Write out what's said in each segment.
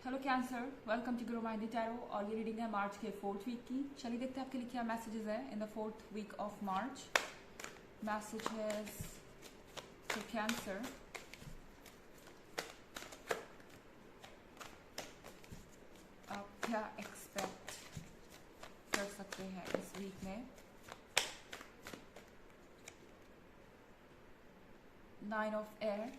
Hello Cancer, welcome to Grow Mind Tarot. और ये reading है मार्च के 4th वीक की। चलिए देखते हैं आपके लिए क्या मैसेजेस है in the 4th week of March. Messages for Cancer. आप क्या एक्सपेक्ट कर सकते हैं इस वीक में। 9 of air,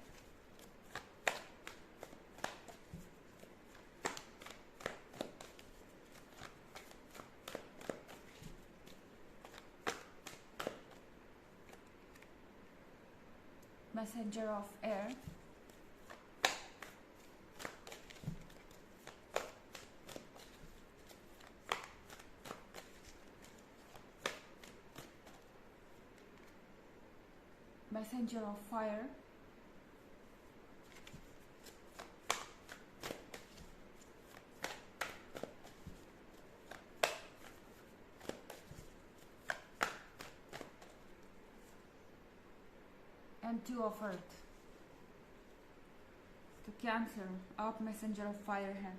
messenger of air, messenger of fire, and 2 of earth। तो कैंसर, आप मैसेंजर ऑफ फायर हैं,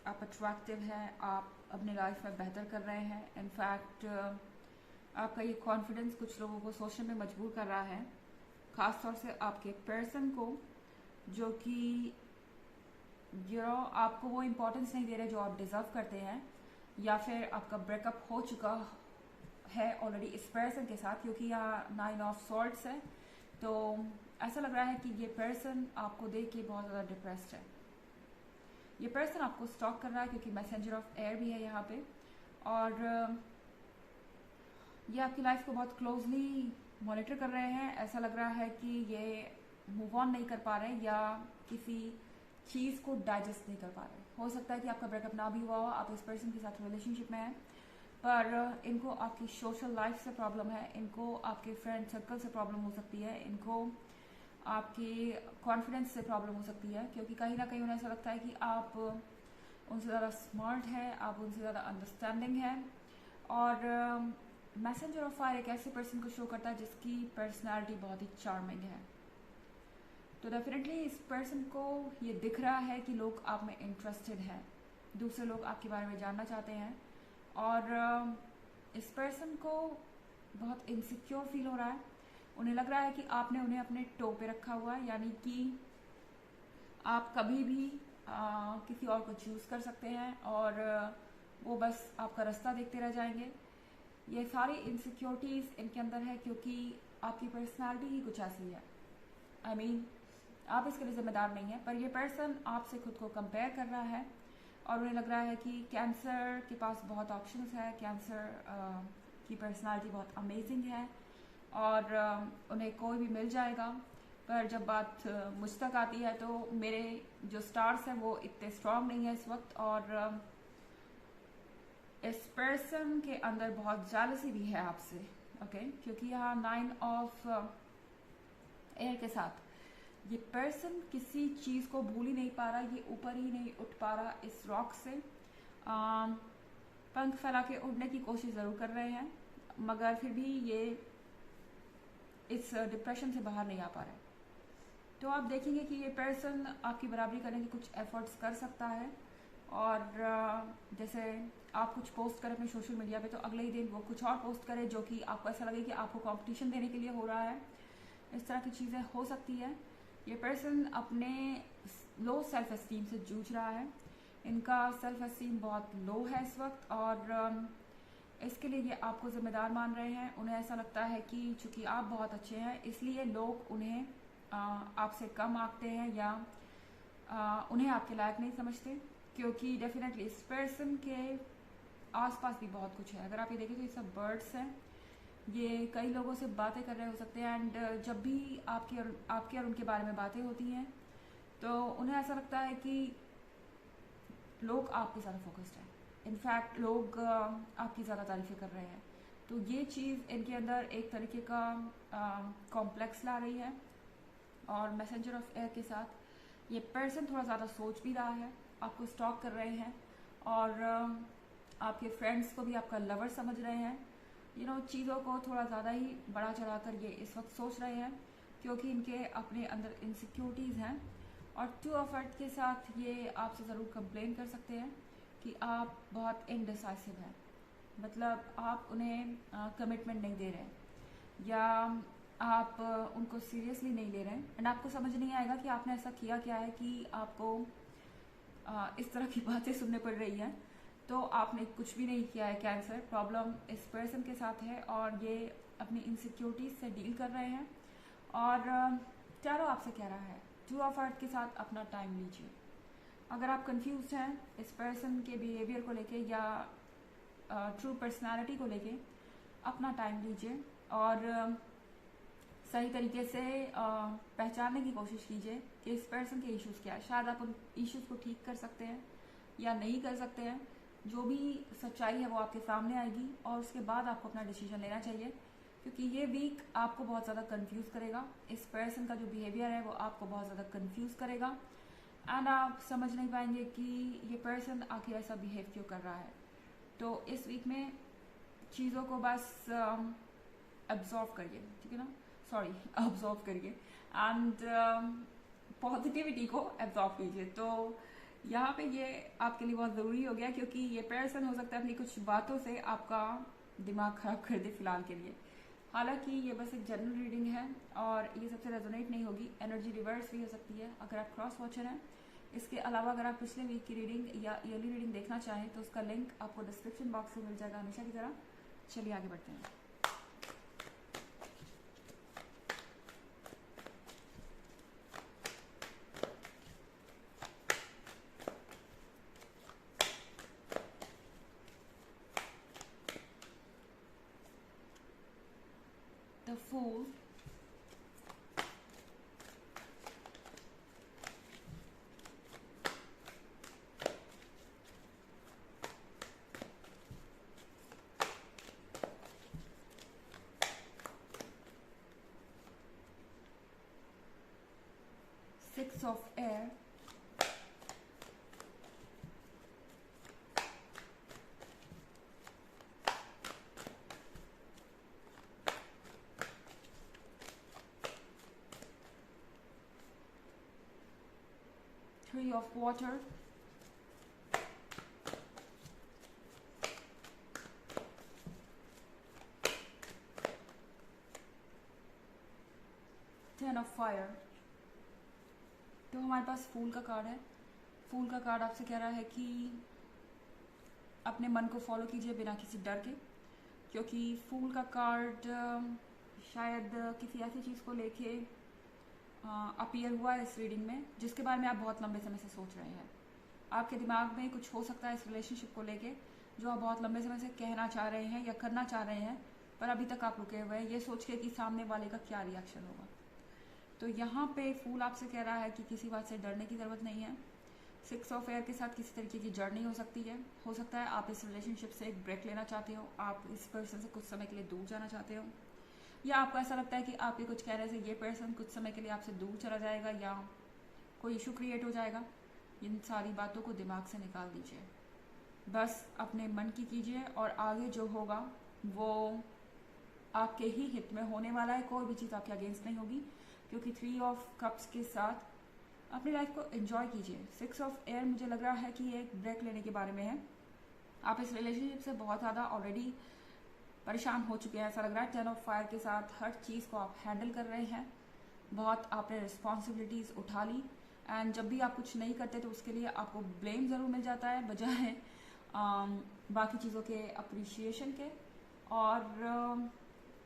आप अट्रैक्टिव हैं, आप अपनी लाइफ में बेहतर कर रहे हैं। इनफैक्ट आपका ये कॉन्फिडेंस कुछ लोगों को सोचने में मजबूर कर रहा है, ख़ास तौर से आपके पर्सन को, जो कि आपको वो इम्पोर्टेंस नहीं दे रहे जो आप डिज़र्व करते हैं, या फिर आपका ब्रेकअप हो चुका है ऑलरेडी इस पर्सन के साथ, क्योंकि यहाँ 9 ऑफ सॉर्ड्स है। तो ऐसा लग रहा है कि ये पर्सन आपको देख के बहुत ज़्यादा डिप्रेस्ड है। ये पर्सन आपको स्टॉक कर रहा है क्योंकि मैसेंजर ऑफ एयर भी है यहाँ पे, और ये आपकी लाइफ को बहुत क्लोजली मॉनिटर कर रहे हैं। ऐसा लग रहा है कि ये मूव ऑन नहीं कर पा रहे या किसी चीज़ को डाइजेस्ट नहीं कर पा रहे। हो सकता है कि आपका ब्रेकअप ना भी हुआ हो, आप इस पर्सन के साथ रिलेशनशिप में हैं, पर इनको आपकी सोशल लाइफ से प्रॉब्लम है, इनको आपके फ्रेंड सर्कल से प्रॉब्लम हो सकती है, इनको आपके कॉन्फिडेंस से प्रॉब्लम हो सकती है, क्योंकि कहीं ना कहीं उन्हें ऐसा लगता है कि आप उनसे ज़्यादा स्मार्ट है, आप उनसे ज़्यादा अंडरस्टैंडिंग है। और मैसेंजर ऑफ फायर एक ऐसे पर्सन को शो करता है जिसकी पर्सनालिटी बहुत ही चार्मिंग है। तो डेफिनेटली इस पर्सन को ये दिख रहा है कि लोग आप में इंटरेस्टेड हैं, दूसरे लोग आपके बारे में जानना चाहते हैं, और इस पर्सन को बहुत इनसिक्योर फील हो रहा है। उन्हें लग रहा है कि आपने उन्हें अपने टो पे रखा हुआ है, यानी कि आप कभी भी किसी और को चूज़ कर सकते हैं और वो बस आपका रास्ता देखते रह जाएंगे। ये सारी इनसिक्योरिटीज़ इनके अंदर है क्योंकि आपकी पर्सनालिटी ही कुछ ऐसी है। आई मीन आप इसके लिए जिम्मेदार नहीं है, पर ये पर्सन आपसे खुद को कंपेयर कर रहा है और उन्हें लग रहा है कि कैंसर के पास बहुत ऑप्शंस है, कैंसर की पर्सनालिटी बहुत अमेजिंग है और उन्हें कोई भी मिल जाएगा। पर जब बात मुझ तक आती है तो मेरे जो स्टार्स हैं वो इतने स्ट्रांग नहीं है इस वक्त, और इस पर्सन के अंदर बहुत जेलसी भी है आपसे, ओके? क्योंकि यहाँ 9 ऑफ एयर के साथ ये पर्सन किसी चीज़ को भूल ही नहीं पा रहा, ये ऊपर ही नहीं उठ पा रहा इस रॉक से। पंख फैला के उड़ने की कोशिश ज़रूर कर रहे हैं, मगर फिर भी ये इस डिप्रेशन से बाहर नहीं आ पा रहे। तो आप देखेंगे कि ये पर्सन आपकी बराबरी करने के कुछ एफर्ट्स कर सकता है, और जैसे आप कुछ पोस्ट करें अपने सोशल मीडिया पे तो अगले ही दिन वो कुछ और पोस्ट करे जो कि आपको ऐसा लगे कि आपको कंपटीशन देने के लिए हो रहा है। इस तरह की चीज़ें हो सकती है। ये पर्सन अपने लो सेल्फ एस्टीम से जूझ रहा है, इनका सेल्फ एस्टीम बहुत लो है इस वक्त, और इसके लिए ये आपको ज़िम्मेदार मान रहे हैं। उन्हें ऐसा लगता है कि चूँकि आप बहुत अच्छे हैं इसलिए लोग उन्हें आपसे कम आंकते हैं या उन्हें आपके लायक नहीं समझते, क्योंकि डेफिनेटली इस पर्सन के आसपास भी बहुत कुछ है। अगर आप ये देखें तो ये सब बर्ड्स हैं, ये कई लोगों से बातें कर रहे हो सकते हैं, एंड जब भी आपके और उनके बारे में बातें होती हैं तो उन्हें ऐसा लगता है कि लोग आप पे ज़्यादा फोकस्ड हैं, इनफैक्ट लोग आपकी ज़्यादा तारीफ़ें कर रहे हैं। तो ये चीज़ इनके अंदर एक तरीके का कॉम्प्लेक्स ला रही है। और मैसेंजर ऑफ एयर के साथ ये पर्सन थोड़ा ज़्यादा सोच भी रहा है, आपको स्टॉक कर रहे हैं, और आपके फ्रेंड्स को भी आपका लवर समझ रहे हैं। चीज़ों को थोड़ा ज़्यादा ही बड़ा चढ़ाकर ये इस वक्त सोच रहे हैं, क्योंकि इनके अपने अंदर इनसिक्योरिटीज़ हैं और 2 ऑफ अर्थ के साथ ये आपसे ज़रूर कंप्लेन कर सकते हैं कि आप बहुत इनडिसाइसिव हैं, मतलब आप उन्हें कमिटमेंट नहीं दे रहे या आप उनको सीरियसली नहीं ले रहे हैं, एंड आपको समझ नहीं आएगा कि आपने ऐसा किया क्या है कि आपको इस तरह की बातें सुनने पड़ रही हैं। तो आपने कुछ भी नहीं किया है कैंसर, प्रॉब्लम इस पर्सन के साथ है और ये अपनी इनसिक्योरिटीज से डील कर रहे हैं। और टैरो आपसे कह रहा है 2 ऑफ हार्ट के साथ अपना टाइम लीजिए। अगर आप कंफ्यूज हैं इस पर्सन के बिहेवियर को लेके या ट्रू पर्सनालिटी को लेके, अपना टाइम लीजिए और सही तरीके से पहचानने की कोशिश कीजिए कि इस पर्सन के इश्यूज़ क्या है। शायद आप उन इश्यूज़ को ठीक कर सकते हैं या नहीं कर सकते हैं। जो भी सच्चाई है वो आपके सामने आएगी और उसके बाद आपको अपना डिसीजन लेना चाहिए, क्योंकि ये वीक आपको बहुत ज़्यादा कंफ्यूज करेगा। इस पर्सन का जो बिहेवियर है वो आपको बहुत ज़्यादा कंफ्यूज करेगा एंड आप समझ नहीं पाएंगे कि ये पर्सन आखिर ऐसा बिहेव क्यों कर रहा है। तो इस वीक में चीज़ों को बस एब्जॉर्व करिए, ठीक है ना, सॉरी ऑब्जॉर्व करिए एंड पॉजिटिविटी को एब्जॉर्व कीजिए। तो यहाँ पे ये आपके लिए बहुत ज़रूरी हो गया, क्योंकि ये पर्सन हो सकता है अपनी कुछ बातों से आपका दिमाग खराब कर दे फिलहाल के लिए। हालांकि ये बस एक जनरल रीडिंग है और ये सबसे रेजोनेट नहीं होगी, एनर्जी रिवर्स भी हो सकती है अगर आप क्रॉस वॉचर हैं। इसके अलावा अगर आप पिछले वीक की रीडिंग या ईयरली रीडिंग देखना चाहें तो उसका लिंक आपको डिस्क्रिप्शन बॉक्स में मिल जाएगा हमेशा की तरह। चलिए आगे बढ़ते हैं। The Fool, Six of Air, Three of Water, Ten of Fire। तो हमारे पास फूल का कार्ड है। फूल का कार्ड आपसे कह रहा है कि अपने मन को फॉलो कीजिए बिना किसी डर के, क्योंकि फूल का कार्ड शायद किसी ऐसी चीज़ को लेके अपीयर हुआ है इस रीडिंग में जिसके बारे में आप बहुत लंबे समय से सोच रहे हैं। आपके दिमाग में कुछ हो सकता है इस रिलेशनशिप को लेके जो आप बहुत लंबे समय से कहना चाह रहे हैं या करना चाह रहे हैं, पर अभी तक आप रुके हुए हैं ये सोच के कि सामने वाले का क्या रिएक्शन होगा। तो यहाँ पे फूल आपसे कह रहा है कि किसी बात से डरने की ज़रूरत नहीं है। सिक्स ऑफ एयर के साथ किसी तरीके की जर्नी हो सकती है। हो सकता है आप इस रिलेशनशिप से एक ब्रेक लेना चाहते हो, आप इस पर्सन से कुछ समय के लिए दूर जाना चाहते हो, या आपको ऐसा लगता है कि आपके कुछ कहने से ये पर्सन कुछ समय के लिए आपसे दूर चला जाएगा या कोई इशू क्रिएट हो जाएगा। इन सारी बातों को दिमाग से निकाल दीजिए, बस अपने मन की कीजिए और आगे जो होगा वो आपके ही हित में होने वाला है। कोई भी चीज़ आपके अगेंस्ट नहीं होगी, क्योंकि 3 ऑफ कप्स के साथ अपनी लाइफ को एंजॉय कीजिए। 6 ऑफ एयर मुझे लग रहा है कि ये एक ब्रेक लेने के बारे में है। आप इस रिलेशनशिप से बहुत ज़्यादा ऑलरेडी परेशान हो चुके हैं ऐसा लग रहा है। 10 ऑफ फायर के साथ हर चीज़ को आप हैंडल कर रहे हैं, बहुत आपने रिस्पॉन्सिबिलिटीज़ उठा ली एंड जब भी आप कुछ नहीं करते तो उसके लिए आपको ब्लेम ज़रूर मिल जाता है बजाय बाकी चीज़ों के अप्रिशिएशन के। और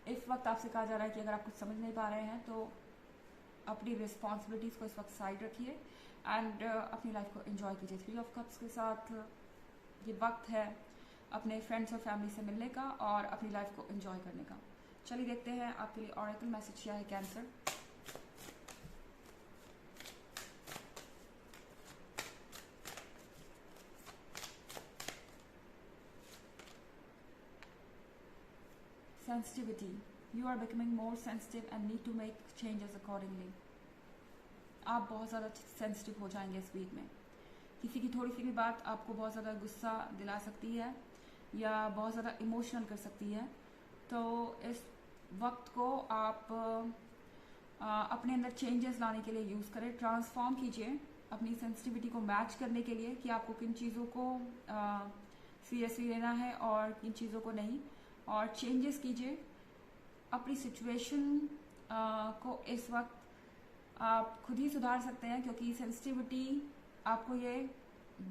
इस वक्त आपसे कहा जा रहा है कि अगर आप कुछ समझ नहीं पा रहे हैं तो अपनी रिस्पॉन्सिबिलिटीज़ को इस वक्त साइड रखिए एंड अपनी लाइफ को एंजॉय कीजिए। 3 ऑफ कप्स के साथ ये वक्त है अपने फ्रेंड्स और फैमिली से मिलने का और अपनी लाइफ को एंजॉय करने का। चलिए देखते हैं आपके लिए ऑरेकल मैसेज क्या है cancer. Sensitivity. You are becoming more sensitive and need to make changes accordingly. आप बहुत ज़्यादा सेंसिटिव हो जाएंगे इस वीक में। किसी की थोड़ी सी भी बात आपको बहुत ज़्यादा गुस्सा दिला सकती है या बहुत ज़्यादा इमोशनल कर सकती है। तो इस वक्त को आप अपने अंदर चेंजेस लाने के लिए यूज़ करें, ट्रांसफॉर्म कीजिए अपनी सेंसिटिविटी को मैच करने के लिए कि आपको किन चीज़ों को सीरियसली लेना है और किन चीज़ों को नहीं, और चेंजेस कीजिए अपनी सिचुएशन को। इस वक्त आप खुद ही सुधार सकते हैं, क्योंकि सेंसिटिविटी आपको ये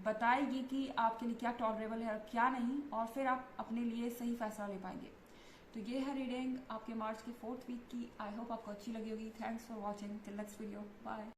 बताएगी कि आपके लिए क्या टॉलरेबल है और क्या नहीं, और फिर आप अपने लिए सही फैसला ले पाएंगे। तो ये है रीडिंग आपके मार्च के 4th वीक की। आई होप आपको अच्छी लगी होगी। Thanks for watching. Till next video, bye.